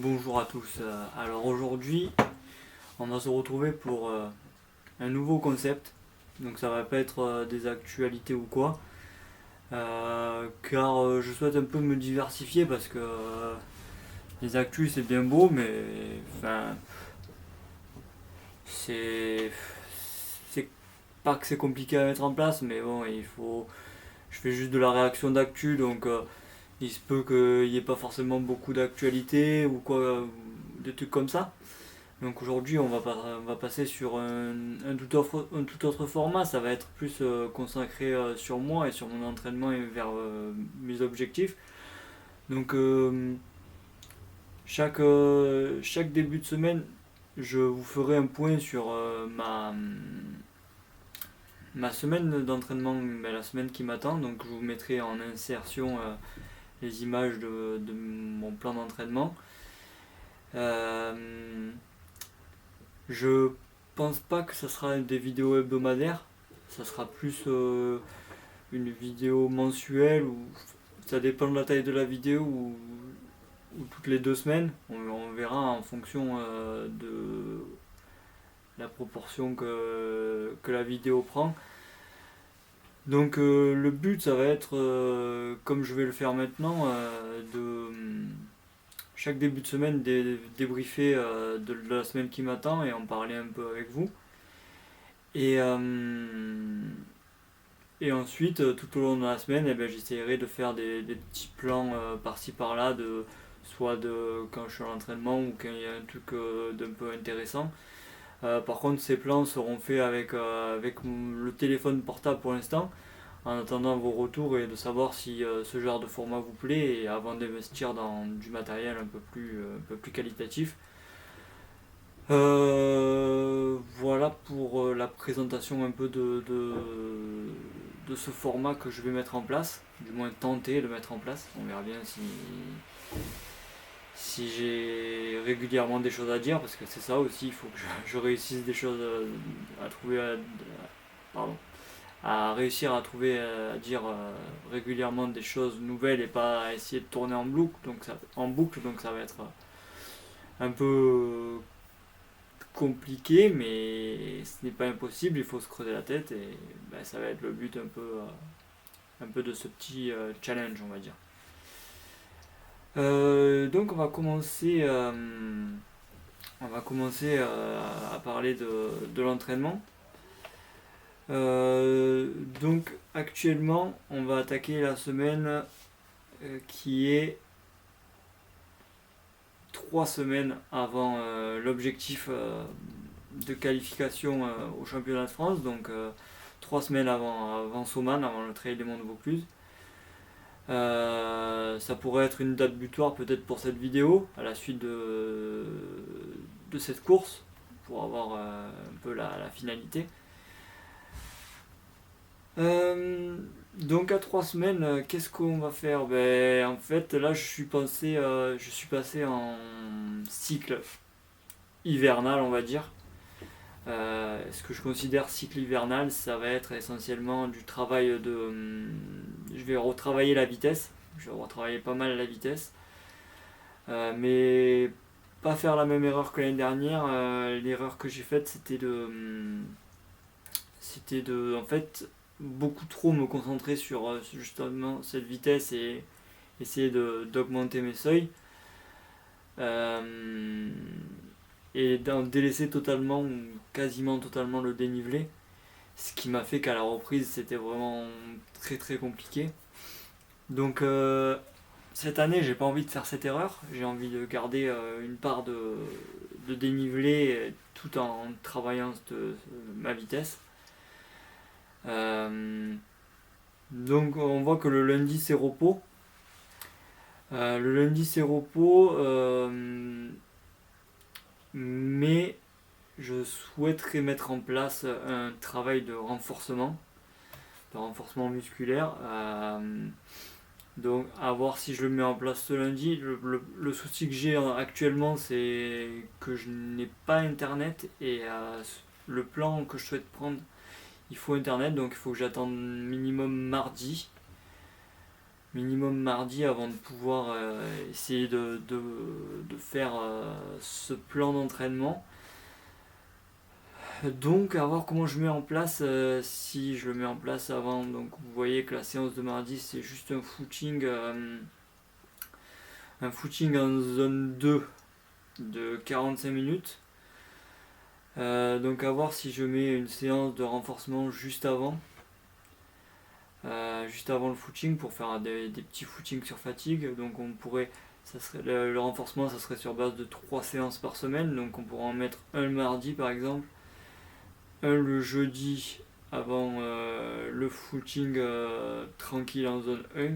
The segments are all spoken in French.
Bonjour à tous. Alors aujourd'hui, on va se retrouver pour un nouveau concept. Donc ça va pas être des actualités ou quoi, car je souhaite un peu me diversifier parce que les actus c'est bien beau, mais enfin c'est pas que c'est compliqué à mettre en place, mais bon il faut. Je fais juste de la réaction d'actu, donc il se peut qu'il n'y ait pas forcément beaucoup d'actualités ou quoi, des trucs comme ça. Donc aujourd'hui, on va passer sur un tout autre format. Ça va être plus consacré sur moi et sur mon entraînement et vers mes objectifs. Donc chaque début de semaine, je vous ferai un point sur ma semaine d'entraînement, la semaine qui m'attend. Donc je vous mettrai en insertion les images de mon plan d'entraînement. Euh, Je pense pas que ça sera des vidéos hebdomadaires. Ça sera plus une vidéo mensuelle ou ça dépend de la taille de la vidéo ou toutes les 2 semaines. On verra en fonction de la proportion que la vidéo prend. Donc le but ça va être, comme je vais le faire maintenant, de chaque début de semaine débriefer de la semaine qui m'attend et en parler un peu avec vous. Et, et ensuite, tout au long de la semaine, j'essaierai de faire des petits plans par-ci par-là, soit de quand je suis à l'entraînement ou quand il y a un truc d'un peu intéressant. Par contre, ces plans seront faits avec le téléphone portable pour l'instant, en attendant vos retours et de savoir si ce genre de format vous plaît et avant d'investir dans du matériel un peu plus qualitatif. Voilà pour la présentation un peu de ce format que je vais mettre en place, du moins tenter de mettre en place. On verra bien si j'ai régulièrement des choses à dire, parce que c'est ça aussi, il faut que je réussisse des choses à trouver, pardon, à réussir à trouver, à dire régulièrement des choses nouvelles et pas à essayer de tourner en boucle, donc ça va être un peu compliqué, mais ce n'est pas impossible, il faut se creuser la tête et ça va être le but un peu de ce petit challenge, on va dire. Donc on va commencer à parler de l'entraînement. Euh, donc actuellement, on va attaquer la semaine qui est 3 semaines avant l'objectif de qualification au championnat de France, donc 3 semaines avant Soman, avant le Trail des Monts de Vaucluse. Ça pourrait être une date butoir peut-être pour cette vidéo, à la suite de cette course, pour avoir un peu la finalité. Donc à 3 semaines, qu'est-ce qu'on va faire? En fait, là, je suis passé en cycle hivernal, on va dire. Ce que je considère cycle hivernal, ça va être essentiellement du travail je vais retravailler la vitesse. Je vais retravailler pas mal la vitesse. Mais pas faire la même erreur que l'année dernière. L'erreur que j'ai faite, c'était de, en fait, beaucoup trop me concentrer sur justement cette vitesse et essayer d'augmenter mes seuils. Euh, et d'en délaisser totalement ou quasiment totalement le dénivelé. Ce qui m'a fait qu'à la reprise, c'était vraiment très très compliqué. Donc cette année, j'ai pas envie de faire cette erreur. J'ai envie de garder une part de dénivelé tout en travaillant ma vitesse. Donc on voit que le lundi c'est repos. Le lundi c'est repos, mais je souhaiterais mettre en place un travail de renforcement musculaire. Donc à voir si je le mets en place ce lundi. Le souci que j'ai actuellement, c'est que je n'ai pas internet et le plan que je souhaite prendre, il faut internet, donc il faut que j'attende minimum mardi. minimum mardi avant de pouvoir essayer de faire ce plan d'entraînement. Donc à voir comment je mets en place, si je le mets en place avant. Donc vous voyez que la séance de mardi c'est juste un footing en zone 2 de 45 minutes. Donc à voir si je mets une séance de renforcement juste avant le footing pour faire des petits footings sur fatigue. Donc on pourrait, ça serait le renforcement, ça serait sur base de 3 séances par semaine. Donc on pourrait en mettre un le mardi par exemple, un le jeudi avant le footing tranquille en zone 1.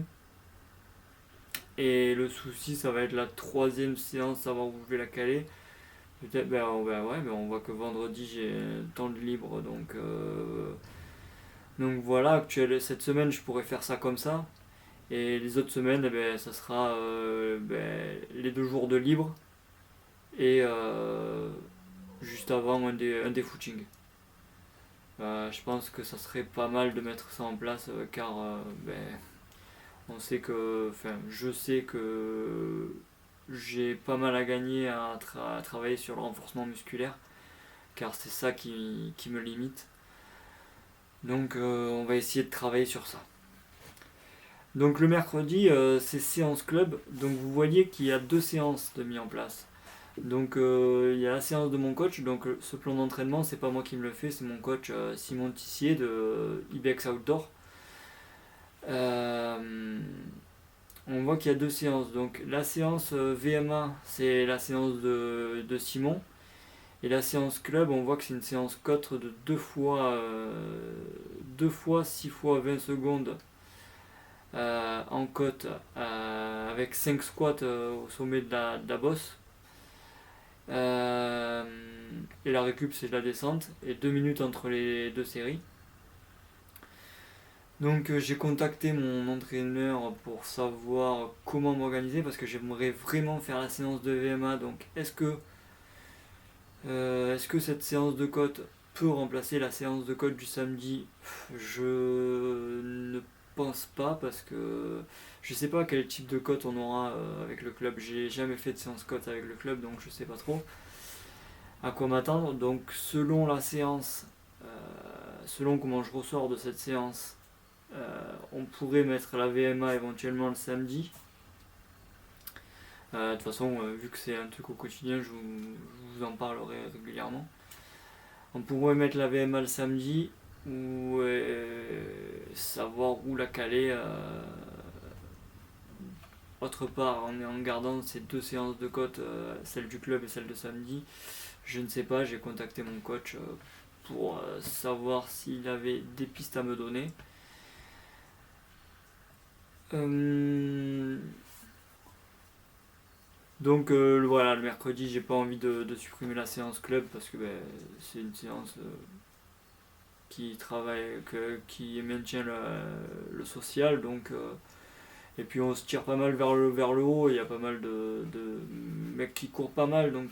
Et le souci ça va être la troisième séance, savoir où je vais la caler. Peut-être, on voit que vendredi j'ai un temps de libre, donc voilà, cette semaine je pourrais faire ça comme ça. Et les autres semaines, ça sera les 2 jours de libre et juste avant un des footings. Je pense que ça serait pas mal de mettre ça en place car je sais que j'ai pas mal à gagner à travailler sur le renforcement musculaire car c'est ça qui me limite. Donc on va essayer de travailler sur ça. Donc le mercredi, c'est séance club. Donc vous voyez qu'il y a 2 séances de mis en place. Donc il y a la séance de mon coach. Donc ce plan d'entraînement, c'est pas moi qui me le fais, c'est mon coach Simon Tissier de Ibex Outdoor. On voit qu'il y a 2 séances. Donc la séance VMA, c'est la séance de Simon. Et la séance club, on voit que c'est une séance cotre de 2 fois 6 fois 20 secondes en côte avec 5 squats au sommet de la bosse. Et la récup, c'est de la descente. Et 2 minutes entre les 2 séries. Donc j'ai contacté mon entraîneur pour savoir comment m'organiser parce que j'aimerais vraiment faire la séance de VMA. Donc est-ce que cette séance de côte peut remplacer la séance de côte du samedi? Je ne pense pas parce que je sais pas quel type de côte on aura avec le club. J'ai jamais fait de séance côte avec le club donc je sais pas trop à quoi m'attendre. Donc selon la séance, selon comment je ressors de cette séance, on pourrait mettre la VMA éventuellement le samedi. De toute façon, vu que c'est un truc au quotidien, je vous en parlerai régulièrement. On pourrait mettre la VMA le samedi ou savoir où la caler autre part en gardant ces 2 séances de côte, celle du club et celle de samedi. Je ne sais pas, j'ai contacté mon coach pour savoir s'il avait des pistes à me donner. Donc voilà, le mercredi, j'ai pas envie de supprimer la séance club parce que c'est une séance qui travaille, qui maintient le social. Donc, et puis on se tire pas mal vers le haut, il y a pas mal de mecs qui courent pas mal, donc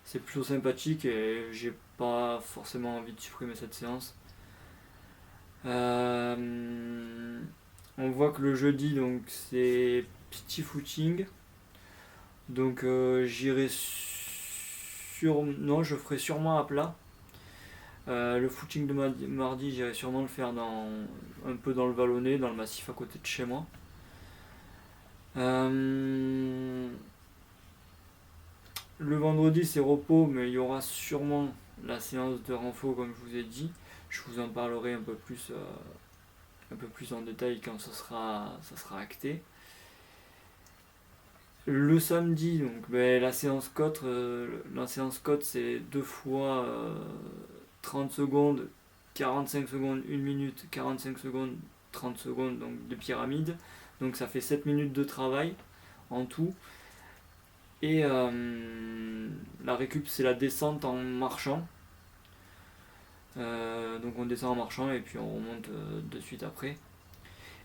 c'est plutôt sympathique et j'ai pas forcément envie de supprimer cette séance. On voit que le jeudi, donc c'est petit footing. Donc j'irai non, je ferai sûrement à plat. Le footing de mardi, j'irai sûrement le faire un peu dans le vallonné, dans le massif à côté de chez moi. Le vendredi c'est repos, mais il y aura sûrement la séance de renfort comme je vous ai dit. Je vous en parlerai un peu plus en détail quand ça sera acté. Le samedi, donc la séance cote, c'est 2 fois 30 secondes, 45 secondes, 1 minute, 45 secondes, 30 secondes, donc de pyramide. Donc ça fait 7 minutes de travail en tout. Et la récup, c'est la descente en marchant. Donc on descend en marchant et puis on remonte de suite après.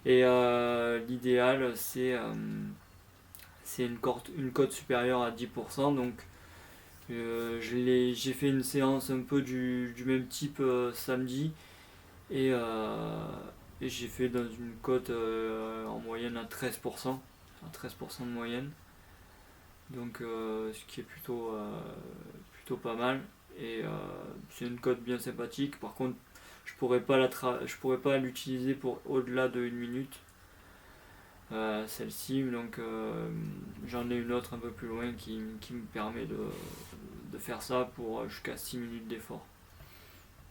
Et l'idéal, c'est une cote supérieure à 10%. Donc j'ai fait une séance un peu du même type samedi. Et et j'ai fait dans une cote en moyenne à 13%, à 13% de moyenne. Donc ce qui est plutôt pas mal. Et c'est une cote bien sympathique. Par contre, je pourrais pas l'utiliser pour au-delà de 1 minute. Celle-ci, donc j'en ai une autre un peu plus loin qui me permet de faire ça pour jusqu'à 6 minutes d'effort.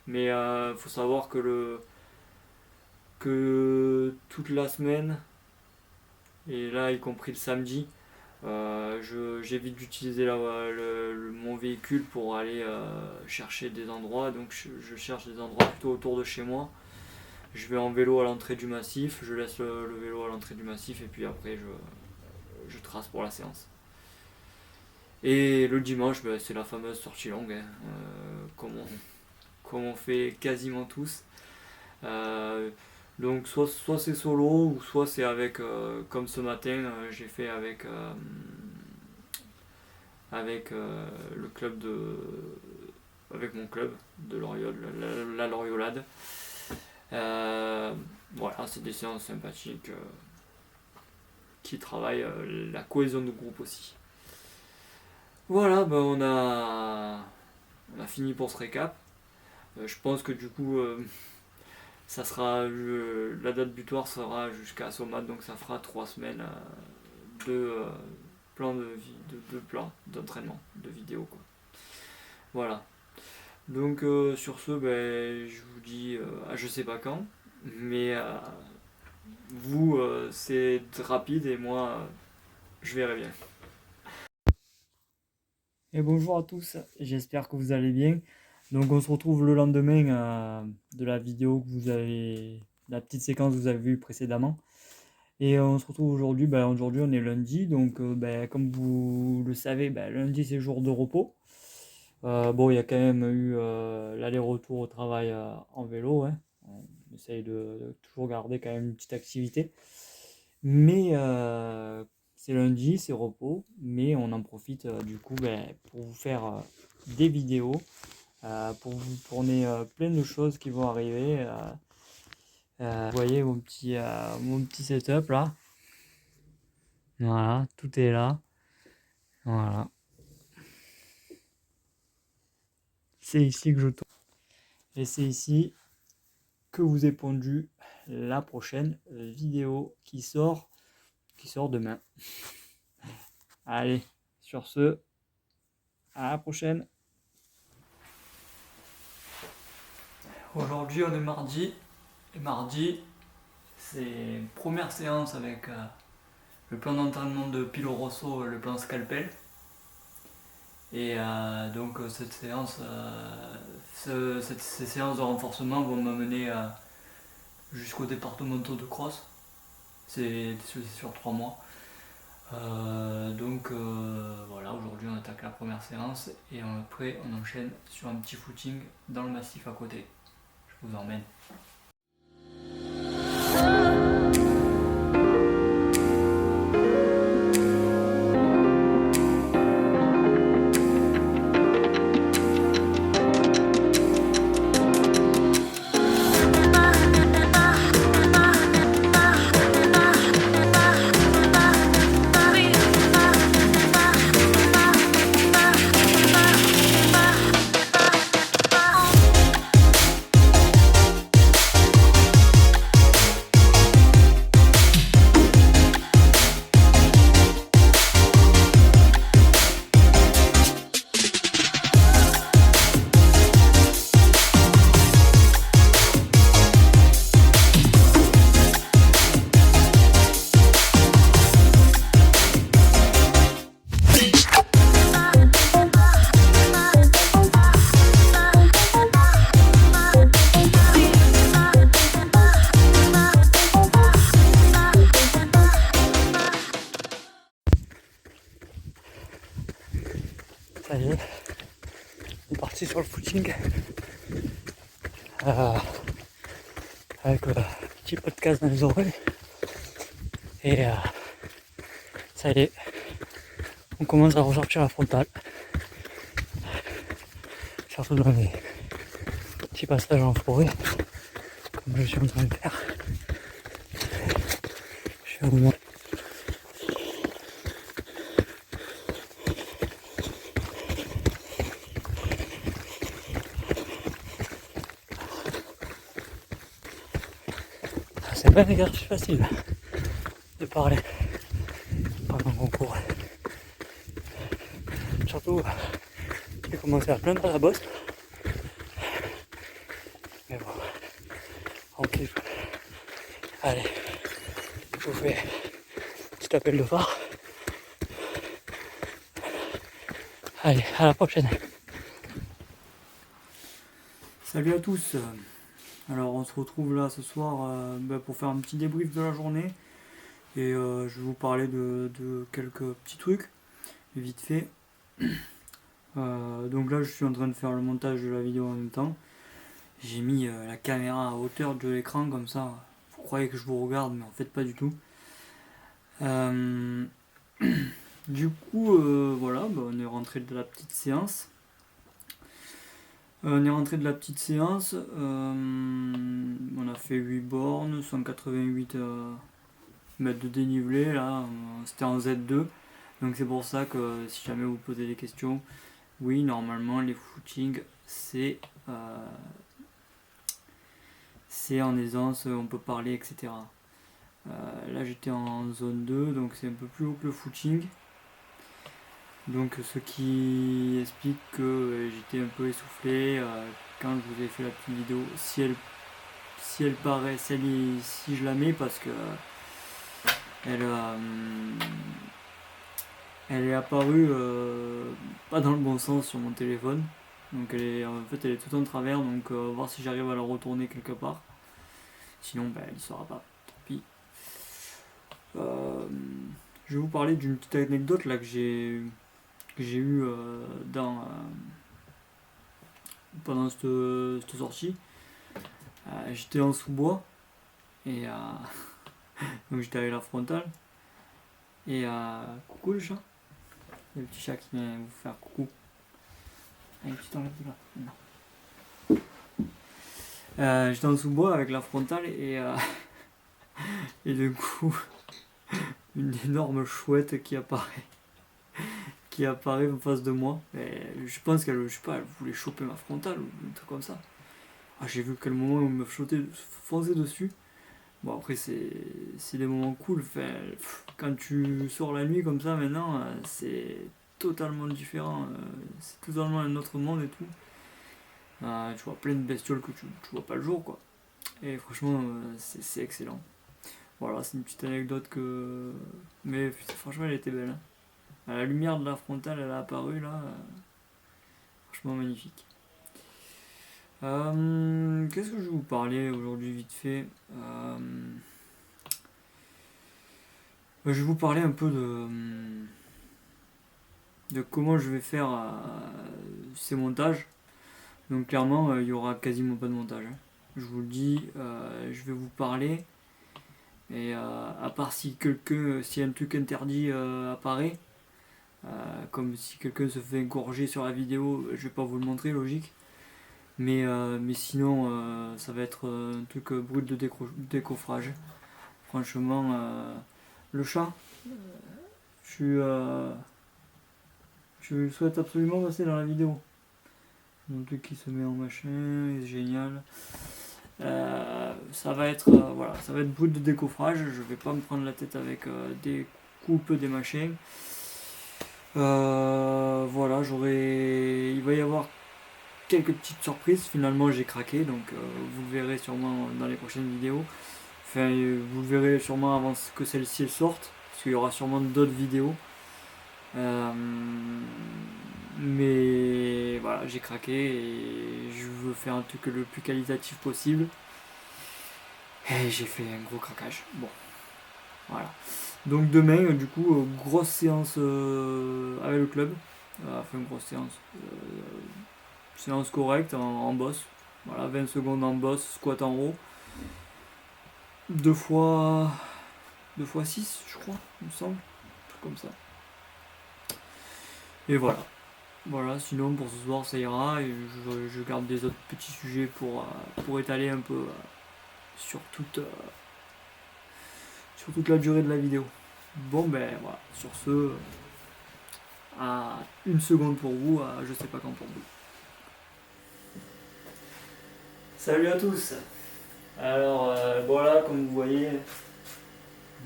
Mais faut savoir que toute la semaine, et là y compris le samedi, j'évite d'utiliser mon véhicule pour aller chercher des endroits. Donc je cherche des endroits plutôt autour de chez moi. Je vais en vélo à l'entrée du massif, je laisse le vélo à l'entrée du massif et puis après je trace pour la séance. Et le dimanche, c'est la fameuse sortie longue, hein, comme on fait quasiment tous. Donc soit c'est solo ou soit c'est avec, comme ce matin, j'ai fait avec le club avec mon club de la Loriolade. Voilà, c'est des séances sympathiques qui travaillent la cohésion de groupe aussi. Voilà, on a fini pour ce récap. Je pense que du coup, ça sera la date butoir sera jusqu'à Somat, donc ça fera 3 semaines de plans d'entraînement, de vidéos, quoi. Voilà. Donc sur ce, je vous dis je sais pas quand, mais vous c'est rapide et moi je verrai bien. Et bonjour à tous, j'espère que vous allez bien. Donc on se retrouve le lendemain de la vidéo la petite séquence que vous avez vue précédemment. Et on se retrouve aujourd'hui, aujourd'hui on est lundi, donc comme vous le savez, lundi c'est jour de repos. Il y a quand même eu l'aller-retour au travail en vélo, hein. On essaye de toujours garder quand même une petite activité. Mais c'est lundi, c'est repos, mais on en profite du coup pour vous faire des vidéos, pour vous tourner plein de choses qui vont arriver. Vous voyez mon petit setup là. Voilà, tout est là. Voilà. C'est ici que je tourne. Et c'est ici que vous est pondue la prochaine vidéo qui sort demain. Allez, sur ce, à la prochaine. Aujourd'hui on est mardi, et mardi c'est première séance avec le plan d'entraînement de Pilo Rosso, le plan scalpel. Et donc cette séance, ces séances de renforcement vont m'amener jusqu'au départemental de cross. C'est sur 3 mois. Donc voilà, aujourd'hui on attaque la première séance et après on enchaîne sur un petit footing dans le massif à côté. Je vous emmène. Ça y est, on est parti sur le footing avec le petit podcast dans les oreilles et ça y est, on commence à ressortir la frontale, surtout dans les petits passages en forêt comme je suis en train de faire. Je fais un moment. C'est pas un exercice facile de parler pendant qu'on court. Surtout, j'ai commencé à plaindre la bosse. Mais bon, on kiffe. Allez, je vous fais un petit appel de phare. Allez, à la prochaine. Salut à tous. Alors on se retrouve là ce soir pour faire un petit débrief de la journée. Et je vais vous parler de quelques petits trucs, vite fait. Donc là je suis en train de faire le montage de la vidéo en même temps. J'ai mis la caméra à hauteur de l'écran comme ça. Vous croyez que je vous regarde mais en fait pas du tout. Du coup voilà, on est rentré de la petite séance. On a fait 8 bornes, 188 mètres de dénivelé, là, c'était en Z2. Donc c'est pour ça que si jamais vous posez des questions, oui, normalement les footings c'est en aisance, on peut parler, etc. Là j'étais en zone 2, donc c'est un peu plus haut que le footing. Donc ce qui explique que j'étais un peu essoufflé quand je vous ai fait la petite vidéo. Si elle paraît, si je la mets parce que elle est apparue pas dans le bon sens sur mon téléphone. Donc elle est tout en travers, donc voir si j'arrive à la retourner quelque part. Sinon elle ne sera pas, tant pis. Je vais vous parler d'une petite anecdote là que j'ai eu pendant cette sortie. J'étais en sous-bois et donc j'étais avec la frontale et coucou le chat. Il y a le petit chat qui vient vous faire coucou. Allez, tu t'enlèves de là. J'étais en sous-bois avec la frontale et et du coup une énorme chouette qui apparaît en face de moi. Et je pense qu'elle voulait choper ma frontale ou un truc comme ça. J'ai vu quel moment où me foncer dessus. Bon après c'est des moments cool. Quand tu sors la nuit comme ça maintenant, c'est totalement différent. C'est totalement un autre monde et tout. Tu vois plein de bestioles que tu vois pas le jour quoi. Et franchement c'est excellent. Voilà, c'est une petite anecdote que. Mais putain, franchement elle était belle. Hein. À la lumière de la frontale elle a apparu là. Franchement magnifique. Qu'est-ce que je vais vous parler aujourd'hui vite fait Je vais vous parler un peu de comment je vais faire ces montages. Donc clairement, il n'y aura quasiment pas de montage. Hein. Je vous le dis, je vais vous parler. Et à part si un truc interdit apparaît, comme si quelqu'un se fait égorger sur la vidéo, je vais pas vous le montrer, logique. Mais sinon, ça va être un truc brut de décoffrage. Franchement, le chat, je le souhaite absolument passer dans la vidéo. Un truc qui se met en machin, c'est génial. Ça va être brut de décoffrage. Je vais pas me prendre la tête avec des coupes, des machins. Voilà, il va y avoir quelques petites surprises. Finalement, j'ai craqué, donc vous le verrez sûrement dans les prochaines vidéos. Enfin, vous le verrez sûrement avant que celle-ci sorte, parce qu'il y aura sûrement d'autres vidéos. Mais voilà, j'ai craqué et je veux faire un truc le plus qualitatif possible. Et j'ai fait un gros craquage. Bon, voilà. Donc demain, du coup, grosse séance avec le club. Enfin, grosse séance. Séance correcte en boss. Voilà, 20 secondes en boss, squat en haut. 2 fois 6, je crois, il me semble. Un truc comme ça. Et voilà. Voilà, sinon pour ce soir ça ira et je garde des autres petits sujets pour étaler un peu sur toute la durée de la vidéo. Bon ben voilà, sur ce, à 1 seconde pour vous, à je sais pas quand pour vous. Salut à tous. Alors voilà, comme vous voyez,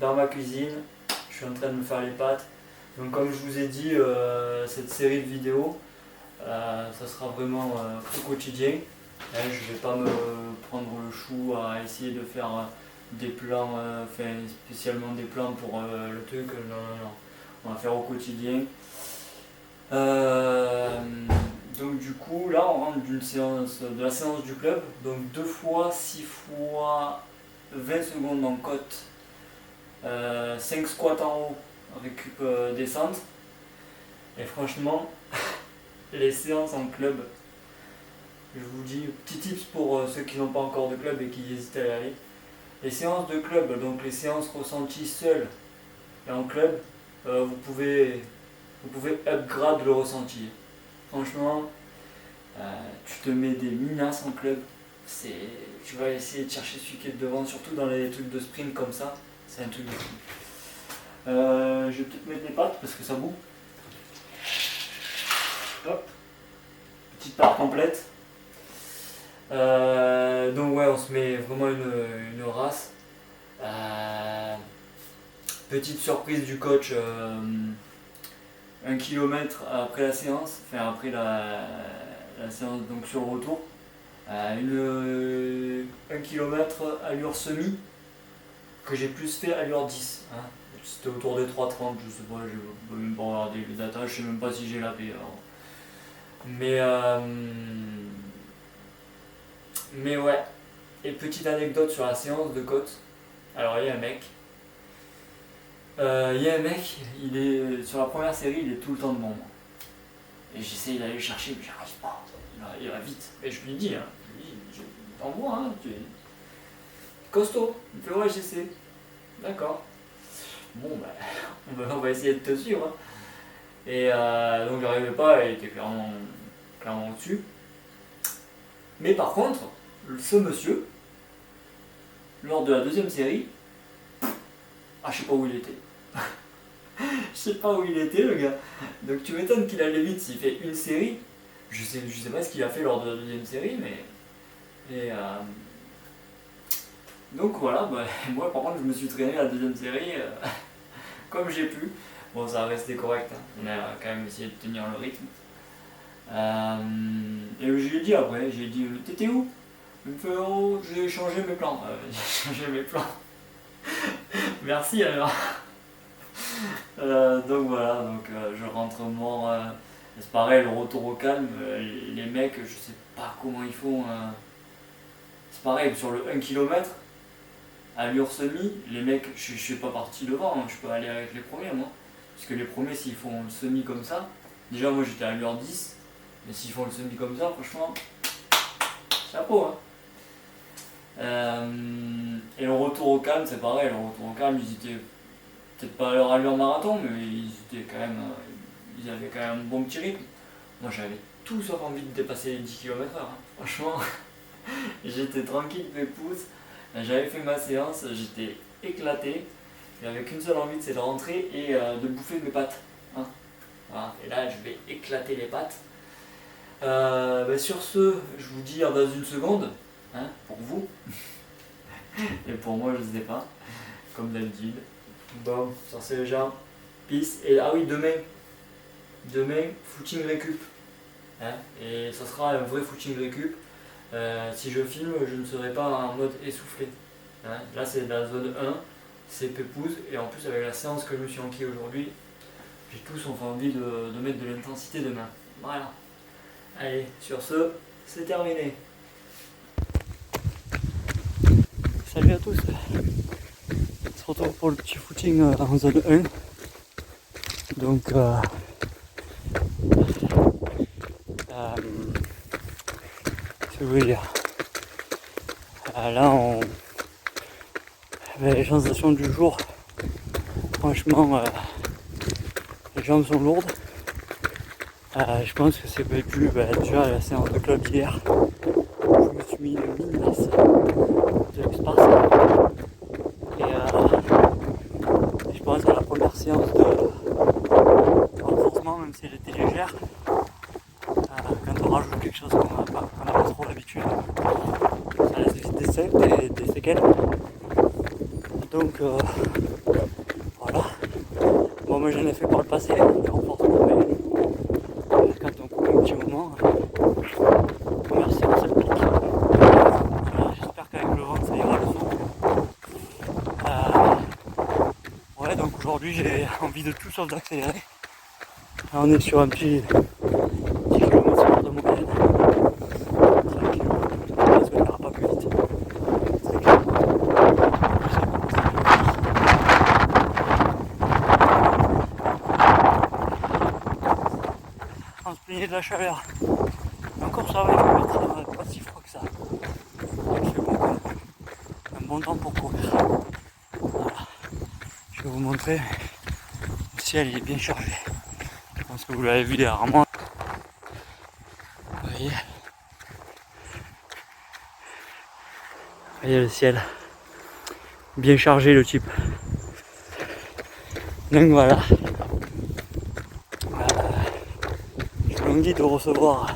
dans ma cuisine, je suis en train de me faire les pâtes. Donc comme je vous ai dit, cette série de vidéos, ça sera vraiment au quotidien. Je vais pas me prendre le chou à essayer de faire des plans, spécialement des plans pour le truc. Non. On va faire au quotidien. Donc du coup, là on rentre de la séance du club. Donc 2 fois 6 fois 20 secondes en côte, 5 squats en haut, récup descente. Et franchement, les séances en club, je vous dis, petit tips pour ceux qui n'ont pas encore de club et qui hésitent à y aller. Les séances de club, donc les séances ressenties seules et en club, vous pouvez upgrade le ressenti. Franchement, tu te mets des menaces en club, tu vas essayer de chercher celui qui est devant, surtout dans les trucs de sprint comme ça, c'est un truc de fou. Je vais peut-être mettre les pattes parce que ça boue. Hop, petite part complète. Donc ouais, on se met vraiment une race. Petite surprise du coach, 1 km après la séance, enfin après la séance donc sur le retour, 1 km allure semi, que j'ai plus fait allure 10. Hein. C'était autour des 3,30, je sais pas, je peux même pas regarder les datas, je sais même pas si j'ai la paix. Mais ouais, et petite anecdote sur la séance de côte. Alors il y a un mec, il est sur la première série, il est tout le temps devant moi. Et j'essaye d'aller le chercher, mais j'arrive pas. Il va vite. Et je lui dis, t'envoies, hein, tu es costaud. Il me fait ouais, j'essaie. D'accord. Bon, on va essayer de te suivre. Hein. Et donc j'arrivais pas, il était clairement au-dessus. Mais par contre, ce monsieur, lors de la 2e série, je sais pas où il était. Je sais pas où il était le gars. Donc tu m'étonnes qu'il allait vite s'il fait une série. Je sais pas ce qu'il a fait lors de la 2e série, mais donc voilà, moi par contre je me suis traîné la 2e série comme j'ai pu. Bon, ça a resté correct, hein. On a quand même essayé de tenir le rythme. Et je lui ai dit après, t'étais où? Il me fait oh, j'ai changé mes plans. J'ai changé mes plans. Merci alors. Donc voilà, je rentre mort. C'est pareil, le retour au calme. Les mecs, je sais pas comment ils font. C'est pareil, sur le 1 km, allure semi, les mecs, je suis pas parti devant, hein, je peux aller avec les premiers moi. Parce que les premiers, s'ils font le semi comme ça, déjà moi j'étais à allure 10, mais s'ils font le semi comme ça, franchement, chapeau. Hein. Et le retour au calme, c'est pareil, le retour au calme, ils étaient peut-être pas à leur allure marathon, mais ils avaient quand même un bon petit rythme. Moi j'avais tout sauf envie de dépasser les 10 km/h. Hein. Franchement, j'étais tranquille, pépouze. J'avais fait ma séance, j'étais éclaté. J'avais qu'une seule envie, c'est de rentrer et de bouffer mes pâtes. Hein. Voilà. Et là, je vais éclater les pâtes. Sur ce, je vous dis dans 1 seconde, hein, pour vous. Et pour moi, je ne sais pas, comme d'habitude. Bon, sur ce, les gens, peace. Et ah oui, demain, footing récup. Hein, et ça sera un vrai footing récup. Si je filme, je ne serai pas en mode essoufflé. Hein, là, c'est la zone 1. C'est pépouze, et en plus avec la séance que je me suis enquille aujourd'hui, j'ai tous envie de mettre de l'intensité demain. Voilà. Allez, sur ce, c'est terminé. Salut à tous. On se retrouve pour le petit footing en zone 1. Donc ce que je voulais dire. Là on les sensations du jour, franchement, les jambes sont lourdes. Je pense que c'est dû déjà à la séance de club hier. Je me suis mis une mini-lasse de passe. Et je pense à la première séance de renforcement, même si elle était légère, quand on rajoute quelque chose qu'on n'a pas trop l'habitude, ça laisse vite des séquelles. Donc voilà. Bon, moi j'en ai fait par le passé, du renforcement, mais quand on coupe un petit moment, première séance elle pique. Voilà, j'espère qu'avec le vent ça ira le son. Ouais, donc aujourd'hui j'ai envie de tout sauf d'accélérer. Là, on est sur un petit 10 km/h de moyenne. 5 km, parce qu'on n'ira pas plus vite. Très clair. On se plaignait de la chaleur. Mais encore ça va, il fait pas si froid que ça. Il fait bon quand même. Un bon temps pour courir. Voilà. Je vais vous montrer. Le ciel il est bien chargé. Je pense que vous l'avez vu derrière moi. Vous voyez le ciel. Bien chargé le type. Donc voilà. Je me dis de recevoir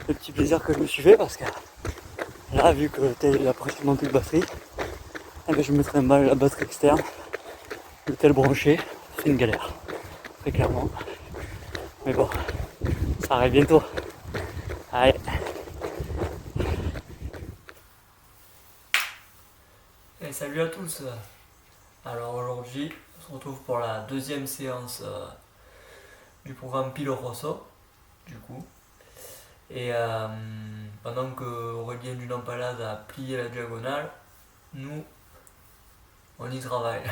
le petit plaisir que je me suis fait parce que là, vu que tel il a pratiquement plus de batterie, je mettrai la batterie externe, le tel branché, c'est une galère, très clairement. Mais bon, ça arrive bientôt. Allez. Et salut à tous. Alors aujourd'hui, on se retrouve pour la deuxième séance du programme Pilo Rosso, du coup. Et pendant que Aurélien du Lampalade a plié la diagonale, nous, on y travaille.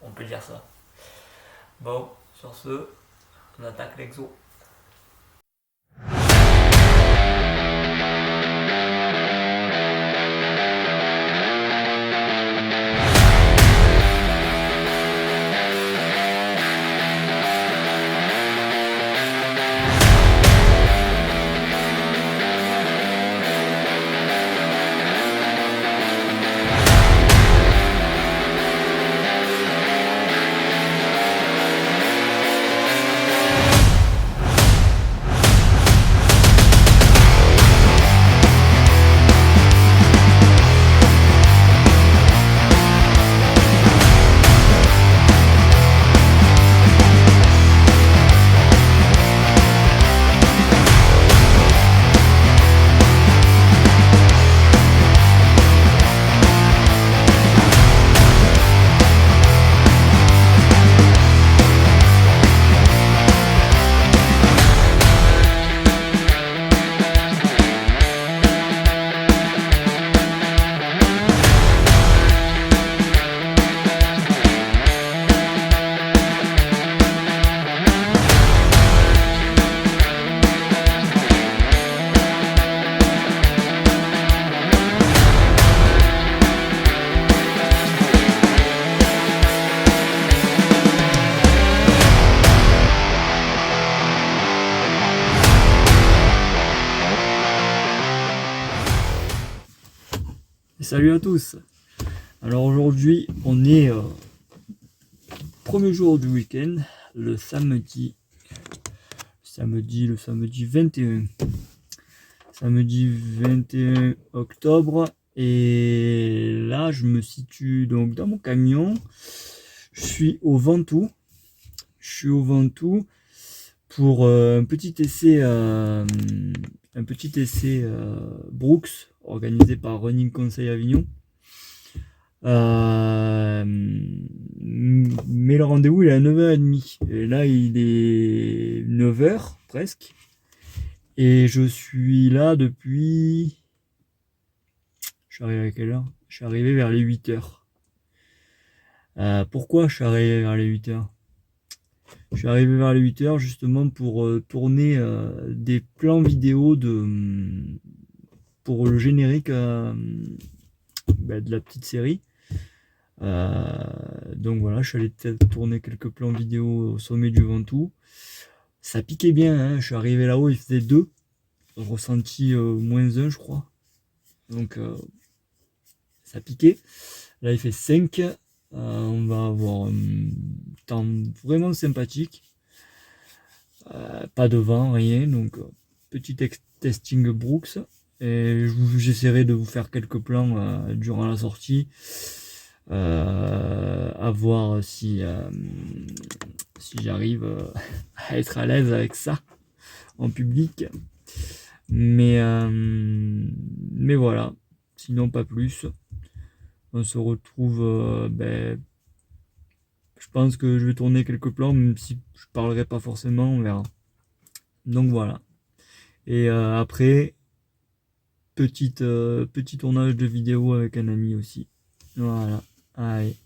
On peut dire ça. Bon, sur ce, on attaque l'exo. Salut à tous. Alors aujourd'hui on est premier jour du week-end, le samedi 21. Samedi 21 octobre. Et là je me situe donc dans mon camion. Je suis au Ventoux. Pour un petit essai Brooks organisé par Running Conseil Avignon. Mais le rendez-vous il est à 9h30 et là il est 9h presque et je suis là depuis... Je suis arrivé à quelle heure? Je suis arrivé vers les 8h. Pourquoi je suis arrivé vers les 8h? Je suis arrivé vers les 8h justement pour tourner des plans vidéo pour le générique de la petite série. Donc voilà, je suis allé tourner quelques plans vidéo au sommet du Ventoux. Ça piquait bien, hein. Je suis arrivé là-haut, il faisait 2. Ressenti -1 je crois. Donc ça piquait. Là il fait 5. On va avoir un temps vraiment sympathique. Pas de vent, rien. Donc petit testing Brooks. Et j'essaierai de vous faire quelques plans durant la sortie. À voir si j'arrive à être à l'aise avec ça en public. Mais voilà, sinon pas plus. On se retrouve, je pense que je vais tourner quelques plans, même si je parlerai pas forcément, on verra. Donc voilà. Et après, petit tournage de vidéo avec un ami aussi. Voilà. Allez.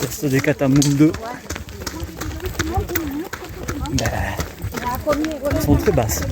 Test des Catamount 2. Elles sont très basses.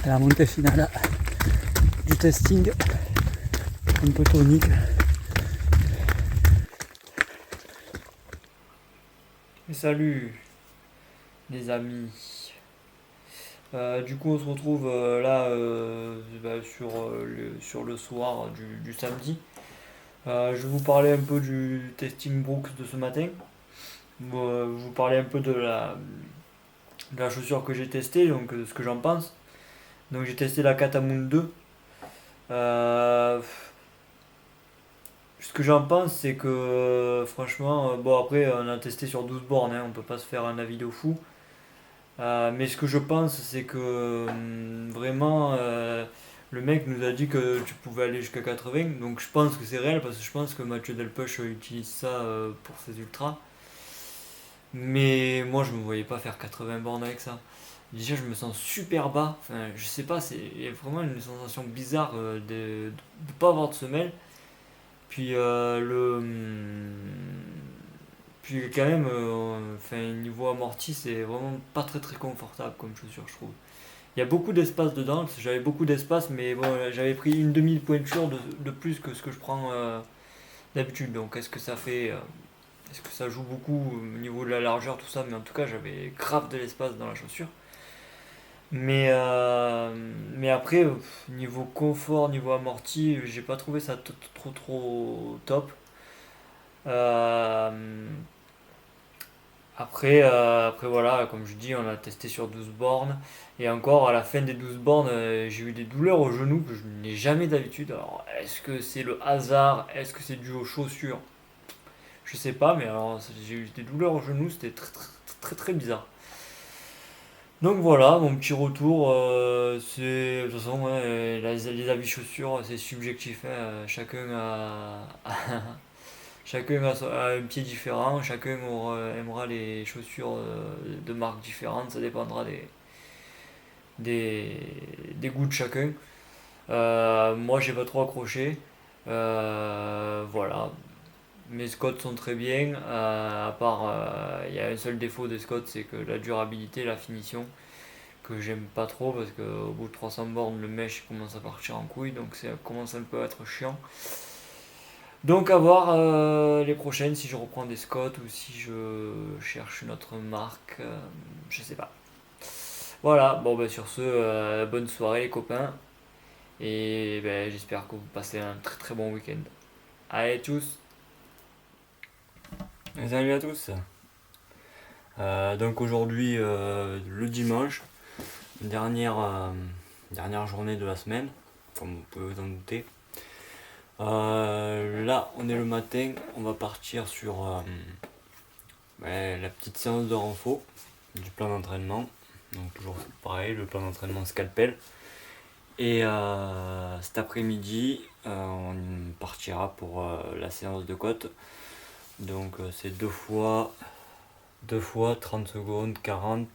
La montée finale du testing, un peu tonique. Salut les amis. Du coup on se retrouve là sur le soir du samedi. Je vais vous parler un peu du testing Brooks de ce matin. Vous parler un peu de la chaussure que j'ai testée, donc ce que j'en pense. Donc j'ai testé la Catamount 2. Ce que j'en pense, c'est que franchement, bon après on a testé sur 12 bornes, hein, on peut pas se faire un avis de fou. Mais ce que je pense, c'est que vraiment, le mec nous a dit que tu pouvais aller jusqu'à 80. Donc je pense que c'est réel parce que je pense que Mathieu Delpech utilise ça pour ses ultras. Mais moi, je me voyais pas faire 80 bornes avec ça. Déjà, je me sens super bas. Enfin, je sais pas, il y a vraiment une sensation bizarre de ne pas avoir de semelle. Puis puis quand même, enfin, niveau amorti, c'est vraiment pas très très confortable comme chaussure, je trouve. Il y a beaucoup d'espace dedans, j'avais beaucoup d'espace, mais bon, j'avais pris une demi-pointure de plus que ce que je prends d'habitude. Donc, est-ce que ça joue beaucoup au niveau de la largeur, tout ça, mais en tout cas, j'avais grave de l'espace dans la chaussure. Mais après, niveau confort, niveau amorti, j'ai pas trouvé ça trop top. Euh, après voilà, comme je dis, on a testé sur 12 bornes. Et encore, à la fin des 12 bornes, j'ai eu des douleurs au genou que je n'ai jamais d'habitude. Alors, est-ce que c'est le hasard? Est-ce que c'est dû aux chaussures? Je sais pas, mais alors j'ai eu des douleurs au genou, c'était très bizarre. Donc voilà, mon petit retour, c'est de toute façon ouais, les avis chaussures, c'est subjectif, hein, chacun a un pied différent, chacun aimera les chaussures de marques différentes, ça dépendra des, des goûts de chacun. Moi j'ai pas trop accroché, voilà. Mes Scott sont très bien, à part il y a un seul défaut des Scott, c'est que la durabilité, la finition, que j'aime pas trop parce qu'au bout de 300 bornes, le mesh commence à partir en couille, donc ça commence un peu à être chiant. Donc à voir les prochaines, si je reprends des Scott ou si je cherche une autre marque, je sais pas. Voilà, bon ben sur ce, bonne soirée les copains, et ben, j'espère que vous passez un très très bon week-end. Allez tous. Salut à tous. Donc aujourd'hui, le dimanche, dernière journée de la semaine, comme vous pouvez vous en douter. Là, on est le matin, on va partir sur la petite séance de renfo du plan d'entraînement. Donc toujours pareil, le plan d'entraînement scalpel. Et cet après-midi, on partira pour la séance de côte. Donc c'est deux fois 30 secondes, 40,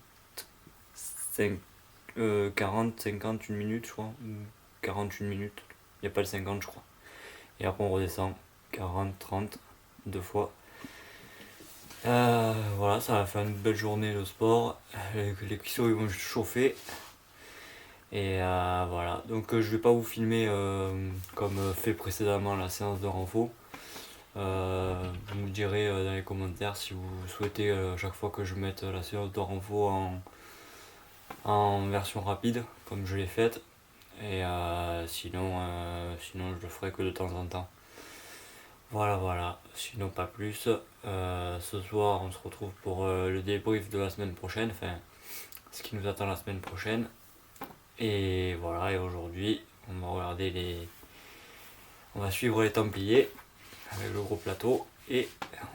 50, une minute je crois, ou 41 minutes, il n'y a pas le 50 je crois. Et après on redescend, 40, 30, deux fois. Voilà, ça va faire une belle journée de sport, les cuisseaux ils vont chauffer. Et voilà, donc je vais pas vous filmer comme fait précédemment la séance de renfo. Vous me direz dans les commentaires si vous souhaitez chaque fois que je mette la séance de renfo en version rapide, comme je l'ai faite. Et sinon je le ferai que de temps en temps. Voilà, sinon pas plus. Ce soir on se retrouve pour le débrief de la semaine prochaine, enfin ce qui nous attend la semaine prochaine. Et voilà, et aujourd'hui on va suivre les Templiers avec le gros plateau, et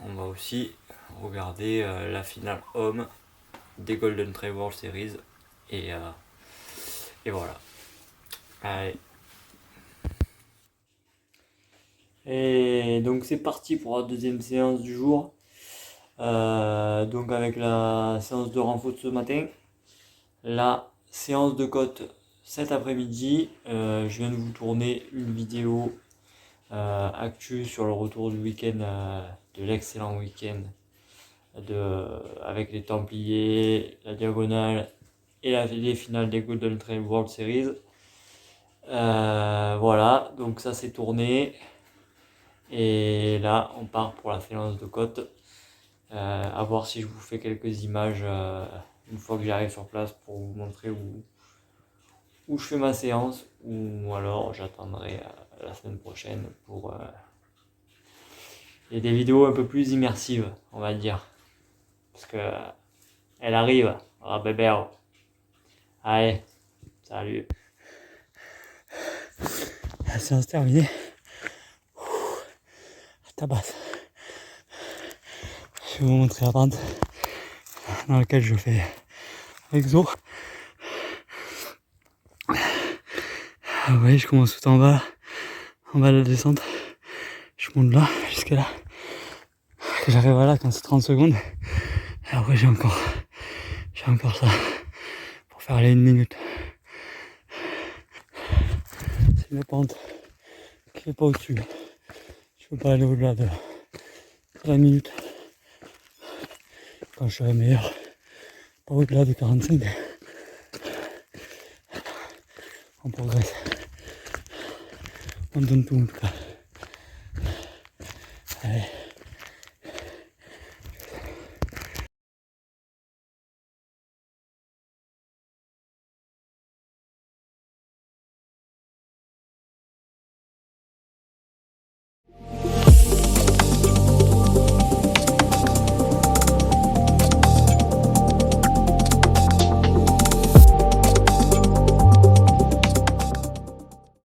on va aussi regarder la finale homme des Golden Trail World Series, et voilà. Allez. Et donc c'est parti pour la deuxième séance du jour. Donc avec la séance de renfort de ce matin, la séance de côte cet après-midi. Je viens de vous tourner une vidéo actu sur le retour du week-end, de l'excellent week-end avec les Templiers, la Diagonale et les finales des Golden Trail World Series. Voilà, donc ça c'est tourné. Et là, on part pour la séance de côte. À voir si je vous fais quelques images une fois que j'arrive sur place pour vous montrer où je fais ma séance, ou alors j'attendrai la semaine prochaine pour des vidéos un peu plus immersives, on va dire. Parce que elle arrive, ah bébé. Allez, salut. La séance terminée. Tabasse. Je vais vous montrer la pente dans laquelle je fais exo. Vous voyez, je commence tout en bas de la descente. Je monte là, jusqu'à là. J'arrive à là quand c'est 30 secondes. Et après j'ai encore ça pour faire aller 1 minute. C'est une pente qui n'est pas au-dessus. Je peux pas aller au-delà de la minute. Quand je serai meilleur, pas au-delà de 45. On progresse. On donne tout en tout cas. Allez.